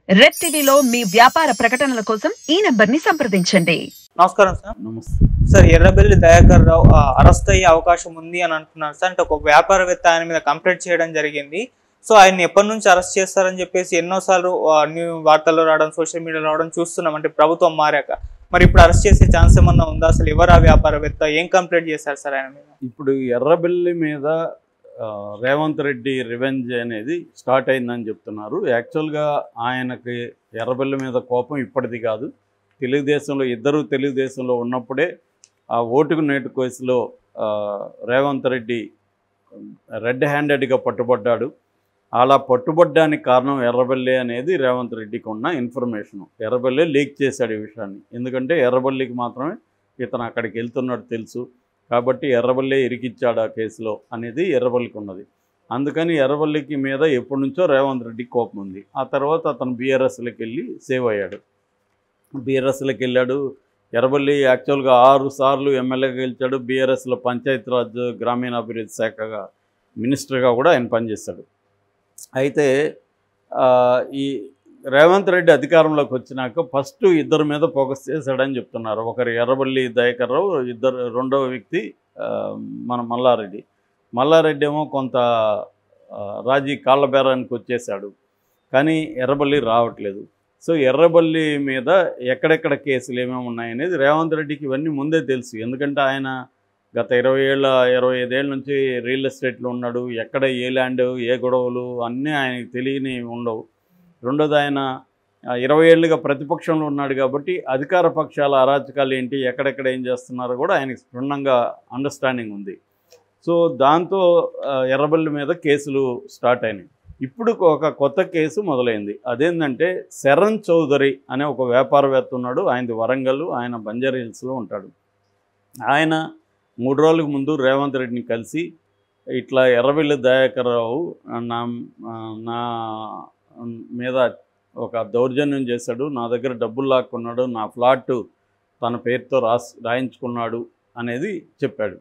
Red టీవీలో మీ వ్యాపార ప్రకటనల కోసం ఈ నంబర్ని సంప్రదించండి. నమస్కారం సార్. నమస్తే సార్, ఎర్రబెల్లి దయాకర్ రావు అరెస్ట్ అయ్యే అవకాశం ఉంది అని అంటున్నారు సార్. అంటే ఒక వ్యాపారవేత్త ఆయన మీద కంప్లైంట్ చేయడం జరిగింది. సో ఆయన ఎప్పటి నుంచి అరెస్ట్ చేస్తారని చెప్పేసి ఎన్నోసార్లు వార్తల్లో రావడం, సోషల్ మీడియాలో రావడం చూస్తున్నాం. అంటే ప్రభుత్వం మారాక మరి ఇప్పుడు అరెస్ట్ చేసే ఛాన్స్ ఏమన్నా ఉందా? అసలు ఎవరు ఆ వ్యాపారవేత్త, ఏం కంప్లైంట్ చేశారు సార్ ఆయన మీద? ఇప్పుడు ఎర్రబెల్లి మీద రేవంత్ రెడ్డి రివెంజ్ అనేది స్టార్ట్ అయిందని చెప్తున్నారు. యాక్చువల్గా ఆయనకి ఎర్రబెల్లి మీద కోపం ఇప్పటిది కాదు. తెలుగుదేశంలో ఉన్నప్పుడే ఆ ఓటుకు నేటు కేసులో రేవంత్ రెడ్డి రెడ్ హ్యాండెడ్గా పట్టుబడ్డాడు. అలా పట్టుబడ్డానికి కారణం ఎర్రబెల్లి అనేది రేవంత్ రెడ్డికి ఉన్న ఇన్ఫర్మేషను. ఎర్రబెల్లి లీక్ చేశాడు ఈ విషయాన్ని. ఎందుకంటే ఎర్రబెల్లికి మాత్రమే ఇతను అక్కడికి వెళ్తున్నట్టు తెలుసు కాబట్టి ఎర్రబెల్లి ఇరికిచ్చాడు ఆ కేసులో అనేది ఎర్రబెల్లికి ఉన్నది. అందుకని ఎర్రబెల్లికి మీద ఎప్పటి నుంచో రేవంత్ రెడ్డికి కోపం ఉంది. ఆ తర్వాత అతను బీఆర్ఎస్లోకి వెళ్ళి సేవ్ అయ్యాడు. బీఆర్ఎస్లోకి వెళ్ళాడు. ఎర్రబెల్లి యాక్చువల్గా 6 సార్లు ఎమ్మెల్యేగా గెలిచాడు. బీఆర్ఎస్లో పంచాయతీరాజ్ గ్రామీణాభివృద్ధి శాఖగా మినిస్టర్గా కూడా ఆయన పనిచేశాడు. అయితే ఈ రేవంత్ రెడ్డి అధికారంలోకి వచ్చినాక ఫస్ట్ ఇద్దరి మీద ఫోకస్ చేశాడని చెప్తున్నారు. ఒకరు ఎర్రబెల్లి దయాకర్ రావు, రెండవ వ్యక్తి మన మల్లారెడ్డి ఏమో కొంత కాళ్ళబేరానికి వచ్చేసాడు. కానీ ఎర్రబెల్లి రావట్లేదు. సో ఎర్రబెల్లి మీద ఎక్కడెక్కడ కేసులు ఏమేమి ఉన్నాయనేది రేవంత్ రెడ్డికి ఇవన్నీ ముందే తెలుసు. ఎందుకంటే ఆయన గత 25 ఏళ్ళ నుంచి రియల్ ఎస్టేట్లో ఉన్నాడు. ఎక్కడ ఏ ల్యాండ్, ఏ గొడవలు అన్నీ ఆయనకి తెలియని ఉండవు. రెండోది ఆయన 20 ఏళ్ళుగా ప్రతిపక్షంలో ఉన్నాడు కాబట్టి అధికార పక్షాల అరాచకాలు ఏంటి, ఎక్కడెక్కడ ఏం చేస్తున్నారో కూడా ఆయనకి క్షుణ్ణంగా అండర్స్టాండింగ్ ఉంది. సో దాంతో ఎర్రబెల్లి మీద కేసులు స్టార్ట్ అయినాయి. ఇప్పుడు ఒక కొత్త కేసు మొదలైంది. అదేంటంటే శరణ్ చౌదరి అనే ఒక వ్యాపారవేత్త ఉన్నాడు. ఆయనది వరంగల్, ఆయన బంజారా హిల్స్లో ఉంటాడు. ఆయన 3 రోజులకు ముందు రేవంత్ రెడ్డిని కలిసి ఇట్లా ఎర్రబెల్లి దయాకర్ రావు నా మీద ఒక దౌర్జన్యం చేశాడు, నా దగ్గర డబ్బులు లాక్కున్నాడు, నా ఫ్లాట్ తన పేరుతో రాయించుకున్నాడు అనేది చెప్పాడు.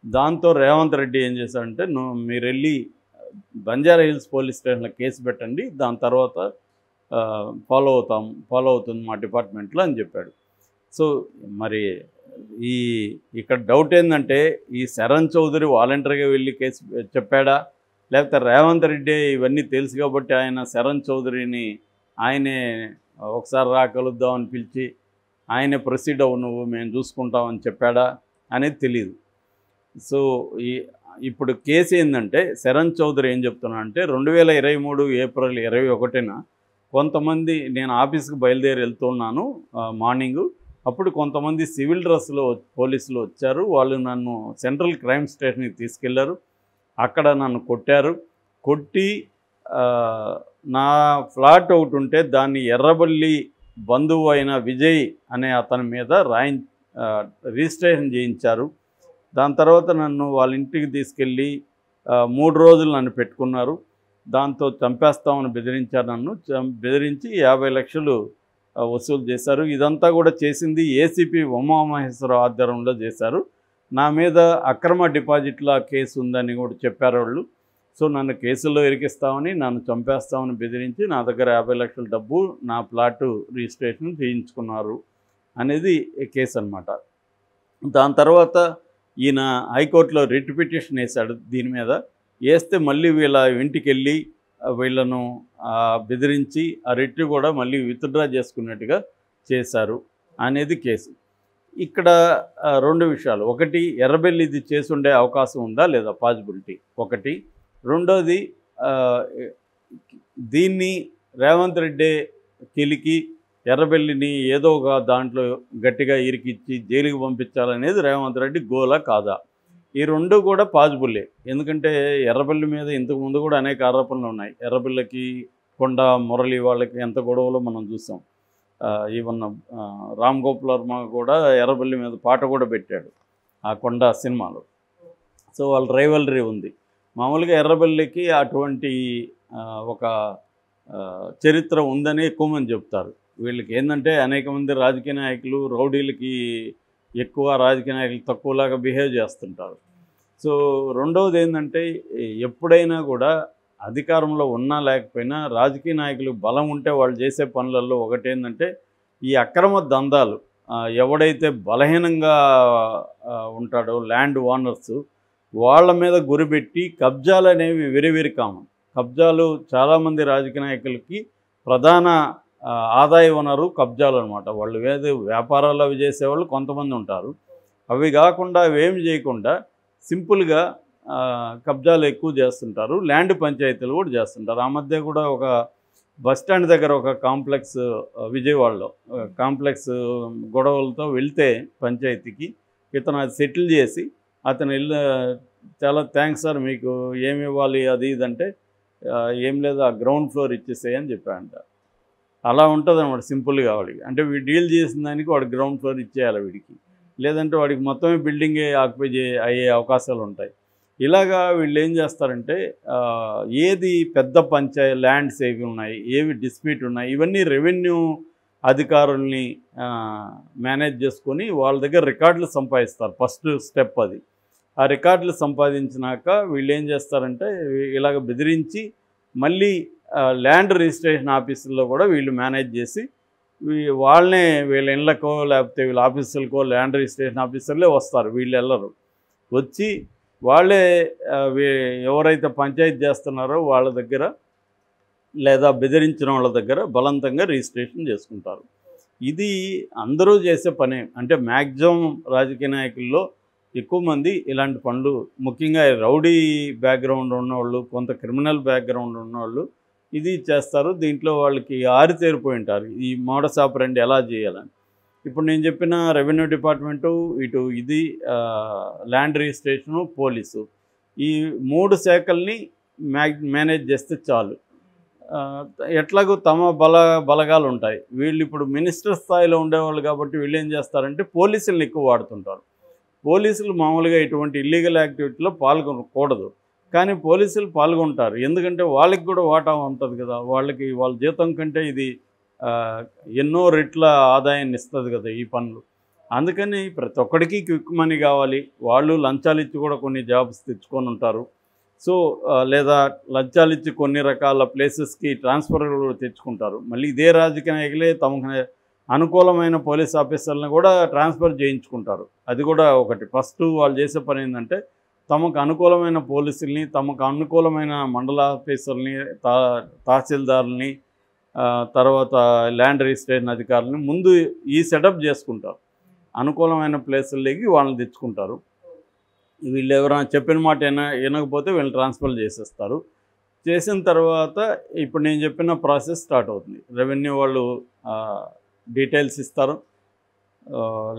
దాంతో రేవంత్ రెడ్డి ఏం చేశాడంటే, మీరు వెళ్ళి బంజారా హిల్స్ పోలీస్ స్టేషన్లో కేసు పెట్టండి, దాని తర్వాత ఫాలో అవుతుంది మా డిపార్ట్మెంట్లో అని చెప్పాడు. సో మరి ఇక్కడ డౌట్ ఏంటంటే, ఈ శరణ్ చౌదరి వాలంటరీగా వెళ్ళి కేసు చెప్పాడా, లేకపోతే రేవంత్ రెడ్డి ఇవన్నీ తెలుసు కాబట్టి ఆయన శరణ్ చౌదరిని ఆయనే ఒకసారి కలుద్దామని పిలిచి ఆయనే ప్రొసీడ్ అవ్వు, నువ్వు మేము చూసుకుంటామని చెప్పాడా అనేది తెలియదు. సో ఇప్పుడు కేసు ఏంటంటే, శరణ్ చౌదరి ఏం చెప్తున్నా అంటే 2023 ఏప్రిల్ 21న కొంతమంది, నేను ఆఫీస్కి బయలుదేరి వెళ్తున్నాను మార్నింగు, అప్పుడు కొంతమంది సివిల్ డ్రెస్లో పోలీసులు వచ్చారు. వాళ్ళు నన్ను సెంట్రల్ క్రైమ్ స్టేషన్కి తీసుకెళ్లారు. అక్కడ నన్ను కొట్టి నా ఫ్లాట్ ఒకటి ఉంటే దాన్ని ఎర్రబెల్లి బంధువు అయిన విజయ్ అనే అతని మీద రిజిస్ట్రేషన్ చేయించారు. దాని తర్వాత నన్ను వాళ్ళ ఇంటికి తీసుకెళ్ళి 3 రోజులు నన్ను పెట్టుకున్నారు. దాంతో చంపేస్తామని బెదిరించారు. బెదిరించి 50 లక్షలు వసూలు చేశారు. ఇదంతా కూడా చేసింది ఏసీపీ ఉమామహేశ్వరరావు ఆధ్వర్యంలో చేశారు. నా మీద అక్రమ డిపాజిట్ల కేసు ఉందని కూడా చెప్పారు వాళ్ళు. సో నన్ను కేసుల్లో ఇరికిస్తామని, నన్ను చంపేస్తామని బెదిరించి నా దగ్గర 50 లక్షల డబ్బు, నా ప్లాటు రిజిస్ట్రేషన్ చేయించుకున్నారు అనేది కేసు అనమాట. దాని తర్వాత ఈయన హైకోర్టులో రిట్ పిటిషన్ వేశాడు. దీని మీద వేస్తే మళ్ళీ వీళ్ళ ఇంటికి వెళ్ళి వీళ్ళను బెదిరించి ఆ రిట్ కూడా మళ్ళీ విత్డ్రా చేసుకున్నట్టుగా చేశారు అనేది కేసు. ఇక్కడ 2 విషయాలు. ఒకటి, ఎర్రబెల్లి ఇది చేసుండే అవకాశం ఉందా లేదా, పాసిబిలిటీ ఒకటి. రెండోది, దీన్ని రేవంత్ రెడ్డి కిలికి ఎర్రబెల్లిని ఏదో ఒక దాంట్లో గట్టిగా ఇరికిచ్చి జైలుకి పంపించాలనేది రేవంత్ రెడ్డి గోలా కాదా? ఈ 2 కూడా పాసిబుల్లే. ఎందుకంటే ఎర్రబెల్లి మీద ఇంతకుముందు కూడా అనేక ఆరోపణలు ఉన్నాయి. ఎర్రబెల్లికి కొండ మురళి వాళ్ళకి ఎంత గొడవలో మనం చూసాం. ఈవెన్ రామ్ గోపాల్ వర్మ కూడా ఎర్రబెల్లి మీద పాట కూడా పెట్టాడు ఆ కొండ సినిమాలో. సో వాళ్ళ రైవలరీ ఉంది. మామూలుగా ఎర్రబెల్లికి అటువంటి ఒక చరిత్ర ఉందని ఎక్కువ మంది చెప్తారు. వీళ్ళకి ఏంటంటే అనేక మంది రాజకీయ నాయకులు రౌడీలకి ఎక్కువ, రాజకీయ నాయకులు తక్కువలాగా బిహేవ్ చేస్తుంటారు. సో రెండవది ఏంటంటే, ఎప్పుడైనా కూడా అధికారంలో ఉన్నా లేకపోయినా రాజకీయ నాయకులు బలం ఉంటే వాళ్ళు చేసే పనులలో ఒకటేంటంటే ఈ అక్రమ దందాలు, ఎవడైతే బలహీనంగా ఉంటాడో ల్యాండ్ ఓనర్స్, వాళ్ళ మీద గురిపెట్టి కబ్జాలు అనేవి వెరీ వెరీ కామన్. కబ్జాలు చాలామంది రాజకీయ నాయకులకి ప్రధాన ఆదాయ వనరు కబ్జాలు అనమాట. వాళ్ళు ఏదో వ్యాపారాలు అవి చేసేవాళ్ళు కొంతమంది ఉంటారు. అవి కాకుండా అవేమి చేయకుండా సింపుల్గా కబ్జాలు ఎక్కువ చేస్తుంటారు. ల్యాండ్ పంచాయతీలు కూడా చేస్తుంటారు. ఆ మధ్య కూడా ఒక బస్టాండ్ దగ్గర ఒక కాంప్లెక్స్, విజయవాడలో కాంప్లెక్స్ గొడవలతో వెళ్తే పంచాయతీకి ఇతను అది సెటిల్ చేసి అతను చాలా థ్యాంక్స్ సార్, మీకు ఏమి ఇవ్వాలి అది ఇదంటే ఏం లేదు ఆ గ్రౌండ్ ఫ్లోర్ ఇచ్చేసేయని చెప్పాడంట. అలా ఉంటుంది అనమాట సింపుల్గా వాడికి. అంటే వీడు డీల్ చేసిన దానికి వాడు గ్రౌండ్ ఫ్లోర్ ఇచ్చేయాలి వీడికి, లేదంటే వాడికి మొత్తమే బిల్డింగే ఆక్యుపై అయ్యే అవకాశాలు ఉంటాయి. ఇలాగా వీళ్ళు ఏం చేస్తారంటే ఏది పెద్ద ల్యాండ్స్ ఏవి ఉన్నాయి, ఏవి డిస్ప్యూట్ ఉన్నాయి, ఇవన్నీ రెవెన్యూ అధికారుల్ని మేనేజ్ చేసుకొని వాళ్ళ దగ్గర రికార్డులు సంపాదిస్తారు. ఫస్ట్ స్టెప్ అది. ఆ రికార్డులు సంపాదించినాక వీళ్ళు ఏం చేస్తారంటే ఇలాగ బెదిరించి మళ్ళీ ల్యాండ్ రిజిస్ట్రేషన్ ఆఫీసుల్లో కూడా వీళ్ళు మేనేజ్ చేసి వాళ్ళనే వీళ్ళ ఇళ్ళకో లేకపోతే వీళ్ళ ఆఫీసులకో ల్యాండ్ రిజిస్ట్రేషన్ ఆఫీసర్లే వస్తారు, వీళ్ళు వెళ్ళరు. వచ్చి వాళ్ళే ఎవరైతే పంచాయతీ చేస్తున్నారో వాళ్ళ దగ్గర లేదా బెదిరించిన వాళ్ళ దగ్గర బలవంతంగా రిజిస్ట్రేషన్ చేసుకుంటారు. ఇది అందరూ చేసే పనే. అంటే మ్యాక్సిమం రాజకీయ నాయకుల్లో ఎక్కువ మంది ఇలాంటి పనులు, ముఖ్యంగా రౌడీ బ్యాక్గ్రౌండ్ ఉన్నవాళ్ళు, కొంత క్రిమినల్ బ్యాక్గ్రౌండ్ ఉన్నవాళ్ళు ఇది చేస్తారు. దీంట్లో వాళ్ళకి ఆరితేరిపోయి ఉంటారు ఈ మోడస్ ఆపరెండి ఎలా చేయాలని. ఇప్పుడు నేను చెప్పిన రెవెన్యూ డిపార్ట్మెంటు, ఇటు ఇది ల్యాండ్ రిజిస్ట్రేషను, పోలీసు, ఈ 3 శాఖల్ని మేనేజ్ చేస్తే చాలు. ఎట్లాగో తమ బలగాలు ఉంటాయి. వీళ్ళు ఇప్పుడు మినిస్టర్ స్థాయిలో ఉండేవాళ్ళు కాబట్టి వీళ్ళు ఏం చేస్తారంటే పోలీసులను ఎక్కువ వాడుతుంటారు. పోలీసులు మామూలుగా ఇటువంటి ఇల్లీగల్ యాక్టివిటీలో పాల్గొనకూడదు, కానీ పోలీసులు పాల్గొంటారు. ఎందుకంటే వాళ్ళకి కూడా వాటా ఉంటుంది కదా, వాళ్ళకి వాళ్ళ జీతం కంటే ఇది ఎన్నో రెట్ల ఆదాయాన్ని ఇస్తుంది కదా ఈ పనులు. అందుకని ప్రతి ఒక్కడికి క్విక్ మనీ కావాలి. వాళ్ళు లంచాలు ఇచ్చి కూడా కొన్ని జాబ్స్ తెచ్చుకొని ఉంటారు. సో లేదా లంచాలు ఇచ్చి కొన్ని రకాల ప్లేసెస్కి ట్రాన్స్ఫర్ తెచ్చుకుంటారు. మళ్ళీ ఇదే రాజకీయ నాయకులే తమకు అనుకూలమైన పోలీస్ ఆఫీసర్లను కూడా ట్రాన్స్ఫర్ చేయించుకుంటారు. అది కూడా ఒకటి. ఫస్ట్ వాళ్ళు చేసే పని ఏంటంటే తమకు అనుకూలమైన పోలీసుల్ని, తమకు అనుకూలమైన మండల ఆఫీసర్ని, తహసీల్దార్ని, తర్వాత ల్యాండ్ రిజిస్ట్రేషన్ అధికారులని ముందు ఈ సెటప్ చేసుకుంటారు. అనుకూలమైన ప్లేసుల్లోకి వాళ్ళని తెచ్చుకుంటారు. వీళ్ళు ఎవరైనా చెప్పిన మాట వినకపోతే వీళ్ళని ట్రాన్స్ఫర్ చేసేస్తారు. చేసిన తర్వాత ఇప్పుడు నేను చెప్పిన ప్రాసెస్ స్టార్ట్ అవుతుంది. రెవెన్యూ వాళ్ళు డీటెయిల్స్ ఇస్తారు,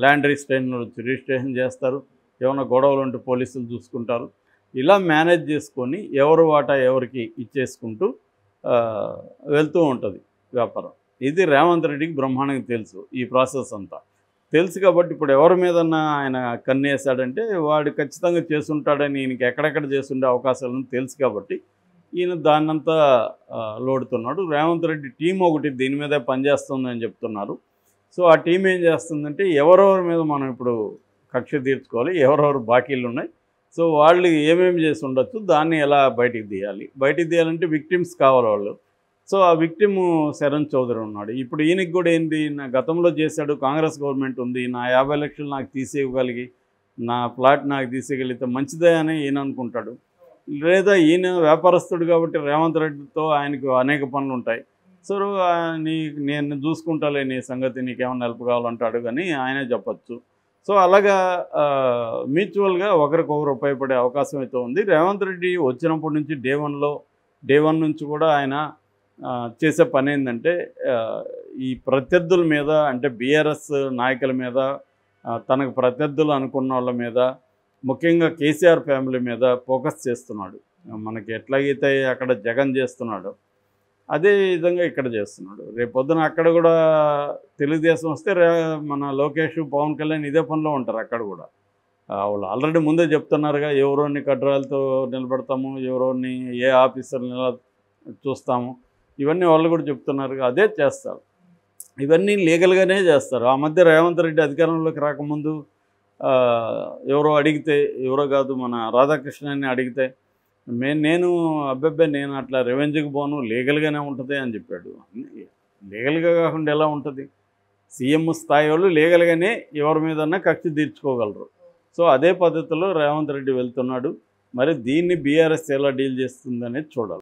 ల్యాండ్ రిజిస్ట్రేషన్ చేస్తారు, ఏమైనా గొడవలు ఉంటే పోలీసులు చూసుకుంటారు. ఇలా మేనేజ్ చేసుకొని ఎవరు వాటా ఎవరికి ఇచ్చేసుకుంటూ వెళ్తూ ఉంటుంది వ్యాపారం. ఇది రేవంత్ రెడ్డికి బ్రహ్మాండంగా తెలుసు. ఈ ప్రాసెస్ అంతా తెలుసు కాబట్టి ఇప్పుడు ఎవరి మీదన్నా ఆయన కన్నేసాడంటే వాడు ఖచ్చితంగా చేసుంటాడని, ఈయనకి ఎక్కడెక్కడ చేసుండే అవకాశాలను తెలుసు కాబట్టి ఈయన దాన్నంతా లోడుతున్నాడు. రేవంత్ రెడ్డి టీం ఒకటి దీని మీదే పనిచేస్తుందని చెప్తున్నారు. సో ఆ టీం ఏం చేస్తుందంటే ఎవరెవరి మీద మనం ఇప్పుడు కక్ష తీర్చుకోవాలి, ఎవరెవరు బాకీలు ఉన్నాయి, సో వాళ్ళు ఏమేమి చేసి ఉండొచ్చు, దాన్ని ఎలా బయటికి తీయాలంటే విక్టిమ్స్ కావాలి వాళ్ళు. సో ఆ విక్టిమ్ శరణ్ చౌదరి ఉన్నాడు. ఇప్పుడు ఈయనకి కూడా ఏంటి, నా గతంలో చేశాడు, కాంగ్రెస్ గవర్నమెంట్ ఉంది, నా 50 లక్షలు నాకు తీసేయగలిగి నా ప్లాట్ నాకు తీసేయగలిగితే మంచిదే అని ఈయన అనుకుంటాడు. లేదా ఈయన వ్యాపారస్తుడు కాబట్టి రేవంత్ రెడ్డితో ఆయనకు అనేక పనులు ఉంటాయి. సో నేను చూసుకుంటాలే నీ సంగతి, నీకేమన్నా హెల్ప్ కావాలంటాడు కానీ ఆయనే చెప్పచ్చు. సో అలాగా మ్యూచువల్గా ఒకరికొకరు ఉపయోగపడే అవకాశం అయితే ఉంది. రేవంత్ రెడ్డి వచ్చినప్పటి నుంచి డే వన్ నుంచి కూడా ఆయన చేసే పని ఏంటంటే ఈ ప్రత్యర్థుల మీద, అంటే బీఆర్ఎస్ నాయకుల మీద, తనకు ప్రత్యర్థులు అనుకున్న వాళ్ళ మీద, ముఖ్యంగా కేసీఆర్ ఫ్యామిలీ మీద ఫోకస్ చేస్తున్నాడు. మనకి ఎట్లాగైతే అక్కడ జగన్ చేస్తున్నాడు అదే విధంగా ఇక్కడ చేస్తున్నాడు. రేపొద్దున అక్కడ కూడా తెలుగుదేశం వస్తే మన లోకేష్, పవన్ కళ్యాణ్ ఇదే పనిలో ఉంటారు. అక్కడ కూడా వాళ్ళు ఆల్రెడీ ముందే చెప్తున్నారుగా, ఎవరోని కడ్రాలతో నిలబెడతాము, ఎవరోని ఏ ఆఫీసర్ని చూస్తాము, ఇవన్నీ వాళ్ళు కూడా చెప్తున్నారు. అదే చేస్తారు, ఇవన్నీ లీగల్గానే చేస్తారు. ఆ మధ్య రేవంత్ రెడ్డి అధికారంలోకి రాకముందు ఎవరో అడిగితే, ఎవరో కాదు మన రాధాకృష్ణని అడిగితే నేను అబ్బాయి నేను అట్లా రెవెన్యూకి పోను, లీగల్గానే ఉంటుంది అని చెప్పాడు. లీగల్గా కాకుండా ఎలా ఉంటుంది? సీఎం స్థాయి వాళ్ళు లీగల్గానే ఎవరి మీదన్నా కక్ష తీర్చుకోగలరు. సో అదే పద్ధతిలో రేవంత్ రెడ్డి వెళ్తున్నాడు. మరి దీన్ని బీఆర్ఎస్ ఎలా డీల్ చేస్తుందనేది చూడాలి.